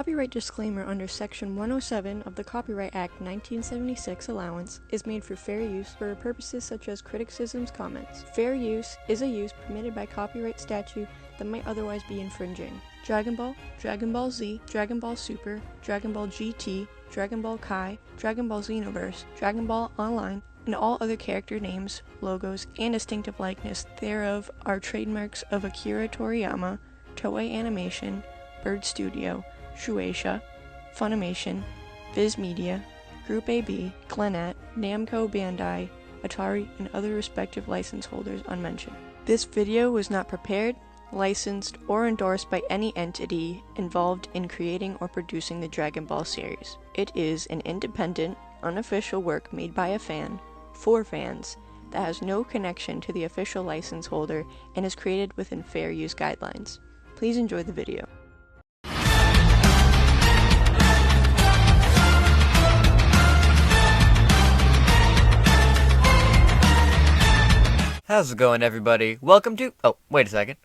copyright disclaimer under Section 107 of the Copyright Act 1976 allowance is made for fair use for purposes such as criticisms, comments. Fair use is a use permitted by copyright statute that might otherwise be infringing. Dragon Ball, Dragon Ball Z, Dragon Ball Super, Dragon Ball GT, Dragon Ball Kai, Dragon Ball Xenoverse, Dragon Ball Online, and all other character names, logos, and distinctive likeness thereof are trademarks of Akira Toriyama, Toei Animation, Bird Studio, Shueisha, Funimation, Viz Media, Group AB, Glenat, Namco Bandai, Atari, and other respective license holders unmentioned. This video was not prepared, licensed, or endorsed by any entity involved in creating or producing the Dragon Ball series. It is an independent, unofficial work made by a fan, for fans, that has no connection to the official license holder and is created within fair use guidelines. Please enjoy the video. How's it going, everybody? Welcome to... Oh, wait a second.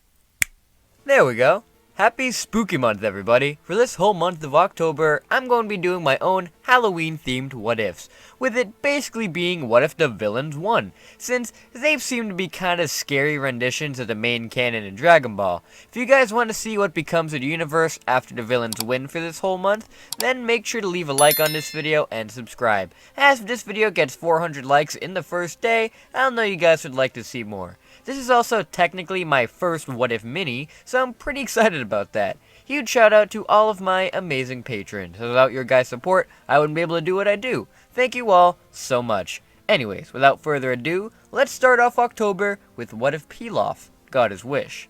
There we go. Happy Spooky Month, everybody. For this whole month of October, I'm going to be doing my own Halloween-themed what-ifs, with it basically being what if the villains won, since they've seemed to be kind of scary renditions of the main canon in Dragon Ball. If you guys want to see what becomes of the universe after the villains win for this whole month, then make sure to leave a like on this video and subscribe. As if this video gets 400 likes in the first day, I'll know you guys would like to see more. This is also technically my first What If mini, so I'm pretty excited about that. Huge shout out to all of my amazing patrons. Without your guys' support, I wouldn't be able to do what I do. Thank you all so much. Anyways, without further ado, let's start off October with What If Pilaf got his wish.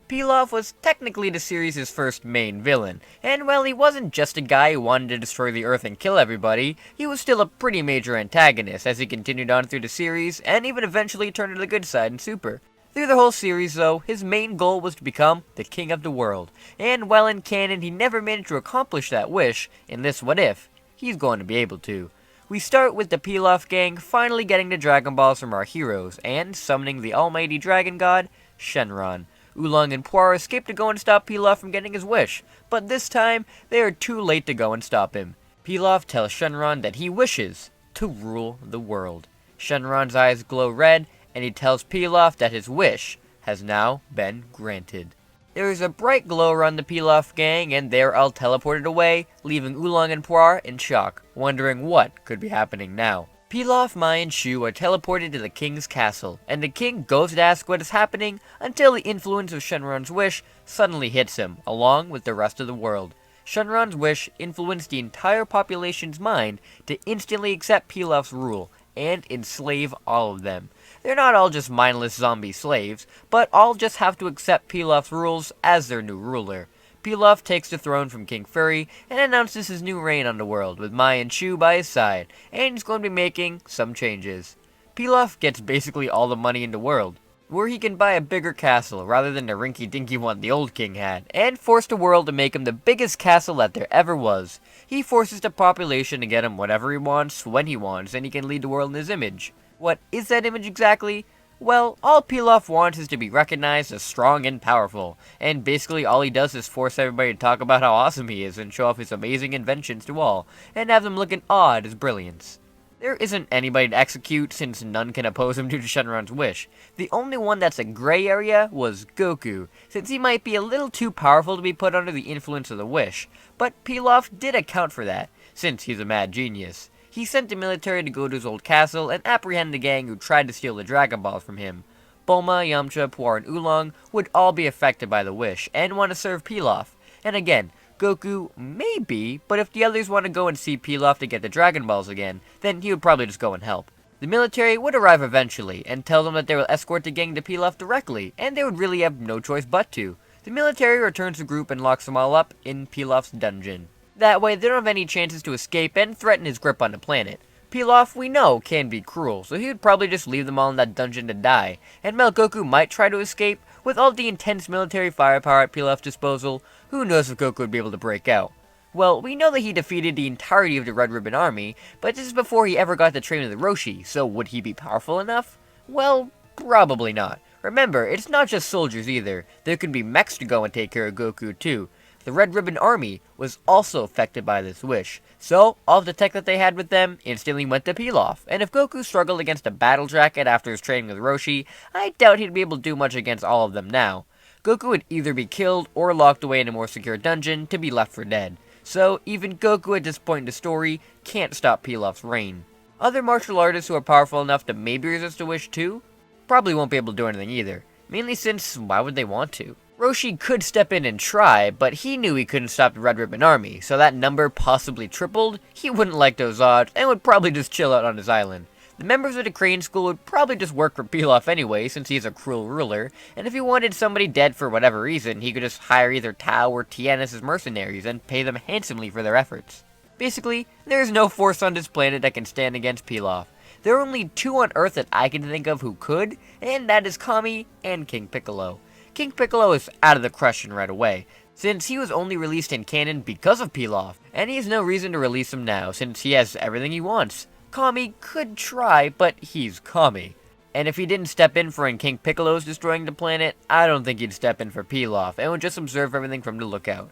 Pilaf was technically the series' first main villain, and while he wasn't just a guy who wanted to destroy the Earth and kill everybody, he was still a pretty major antagonist as he continued on through the series, and even eventually turned to the good side in Super. Through the whole series, though, his main goal was to become the king of the world, and while in canon he never managed to accomplish that wish, in this What If, he's going to be able to. We start with the Pilaf gang finally getting the Dragon Balls from our heroes, and summoning the almighty dragon god, Shenron. Oolong and Puar escape to go and stop Pilaf from getting his wish, but this time, they are too late to go and stop him. Pilaf tells Shenron that he wishes to rule the world. Shenron's eyes glow red, and he tells Pilaf that his wish has now been granted. There is a bright glow around the Pilaf gang, and they're all teleported away, leaving Oolong and Puar in shock, wondering what could be happening now. Pilaf, Mai, and Shu are teleported to the king's castle, and the king goes to ask what is happening until the influence of Shenron's wish suddenly hits him, along with the rest of the world. Shenron's wish influenced the entire population's mind to instantly accept Pilaf's rule, and enslave all of them. They're not all just mindless zombie slaves, but all just have to accept Pilaf's rules as their new ruler. Pilaf takes the throne from King Furry and announces his new reign on the world, with Mai and Shu by his side, and he's going to be making some changes. Pilaf gets basically all the money in the world, where he can buy a bigger castle rather than the rinky-dinky one the old king had, and force the world to make him the biggest castle that there ever was. He forces the population to get him whatever he wants, when he wants, and he can lead the world in his image. What is that image exactly? Well, all Pilaf wants is to be recognized as strong and powerful, and basically all he does is force everybody to talk about how awesome he is and show off his amazing inventions to all, and have them look in awe at his brilliance. There isn't anybody to execute since none can oppose him due to Shenron's wish. The only one that's a gray area was Goku, since he might be a little too powerful to be put under the influence of the wish, but Pilaf did account for that, since he's a mad genius. He sent the military to go to his old castle and apprehend the gang who tried to steal the Dragon Balls from him. Bulma, Yamcha, Puar, and Oolong would all be affected by the wish and want to serve Pilaf. And again, Goku maybe, but if the others want to go and see Pilaf to get the Dragon Balls again, then he would probably just go and help. The military would arrive eventually and tell them that they will escort the gang to Pilaf directly, and they would really have no choice but to. The military returns the group and locks them all up in Pilaf's dungeon. That way, they don't have any chances to escape and threaten his grip on the planet. Pilaf, we know, can be cruel, so he would probably just leave them all in that dungeon to die, and while Goku might try to escape, with all the intense military firepower at Pilaf's disposal, who knows if Goku would be able to break out. Well, we know that he defeated the entirety of the Red Ribbon Army, but this is before he ever got to train with the Roshi, so would he be powerful enough? Well, probably not. Remember, it's not just soldiers either. There can be mechs to go and take care of Goku too. The Red Ribbon Army was also affected by this wish, so all of the tech that they had with them instantly went to Pilaf, and if Goku struggled against a battle jacket after his training with Roshi, I doubt he'd be able to do much against all of them now. Goku would either be killed or locked away in a more secure dungeon to be left for dead, so even Goku at this point in the story can't stop Pilaf's reign. Other martial artists who are powerful enough to maybe resist a wish too, probably won't be able to do anything either, mainly since why would they want to? Roshi could step in and try, but he knew he couldn't stop the Red Ribbon Army, so that number possibly tripled. He wouldn't like those odds, and would probably just chill out on his island. The members of the Crane School would probably just work for Pilaf anyway, since he's a cruel ruler, and if he wanted somebody dead for whatever reason, he could just hire either Tao or Tien as his mercenaries, and pay them handsomely for their efforts. Basically, there is no force on this planet that can stand against Pilaf. There are only two on Earth that I can think of who could, and that is Kami and King Piccolo. King Piccolo is out of the question right away, since he was only released in canon because of Pilaf, and he has no reason to release him now since he has everything he wants. Kami could try, but he's Kami. And if he didn't step in for when King Piccolo's destroying the planet, I don't think he'd step in for Pilaf, and would just observe everything from the lookout.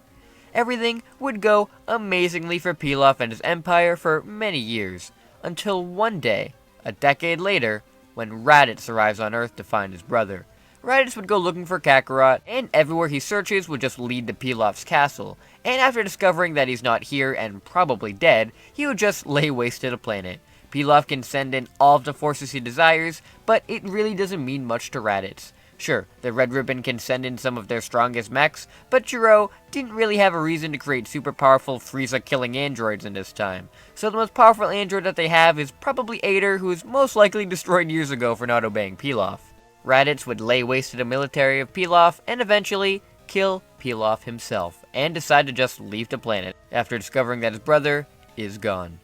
Everything would go amazingly for Pilaf and his empire for many years, until one day, a decade later, when Raditz arrives on Earth to find his brother. Raditz would go looking for Kakarot, and everywhere he searches would just lead to Pilaf's castle, and after discovering that he's not here and probably dead, he would just lay waste to the planet. Pilaf can send in all of the forces he desires, but it really doesn't mean much to Raditz. Sure, the Red Ribbon can send in some of their strongest mechs, but Jiro didn't really have a reason to create super powerful Frieza-killing androids in this time. So the most powerful android that they have is probably Ader, who was most likely destroyed years ago for not obeying Pilaf. Raditz would lay waste to the military of Pilaf, and eventually kill Pilaf himself, and decide to just leave the planet, after discovering that his brother is gone.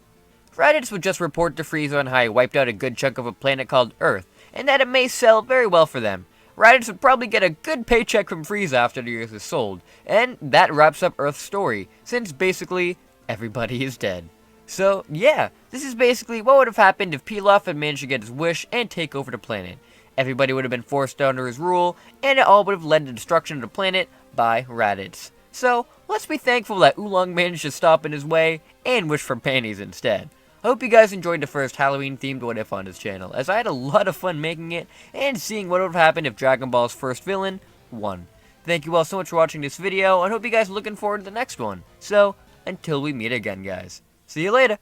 Raditz would just report to Frieza on how he wiped out a good chunk of a planet called Earth, and that it may sell very well for them. Raditz would probably get a good paycheck from Frieza after the Earth is sold, and that wraps up Earth's story, since basically everybody is dead. So yeah, this is basically what would have happened if Pilaf had managed to get his wish and take over the planet. Everybody would have been forced under his rule, and it all would have led to destruction of the planet by Raditz. So let's be thankful that Oolong managed to stop in his way, and wish for panties instead. I hope you guys enjoyed the first Halloween-themed What If on this channel, as I had a lot of fun making it, and seeing what would have happened if Dragon Ball's first villain won. Thank you all so much for watching this video, and hope you guys are looking forward to the next one. So, until we meet again, guys. See you later!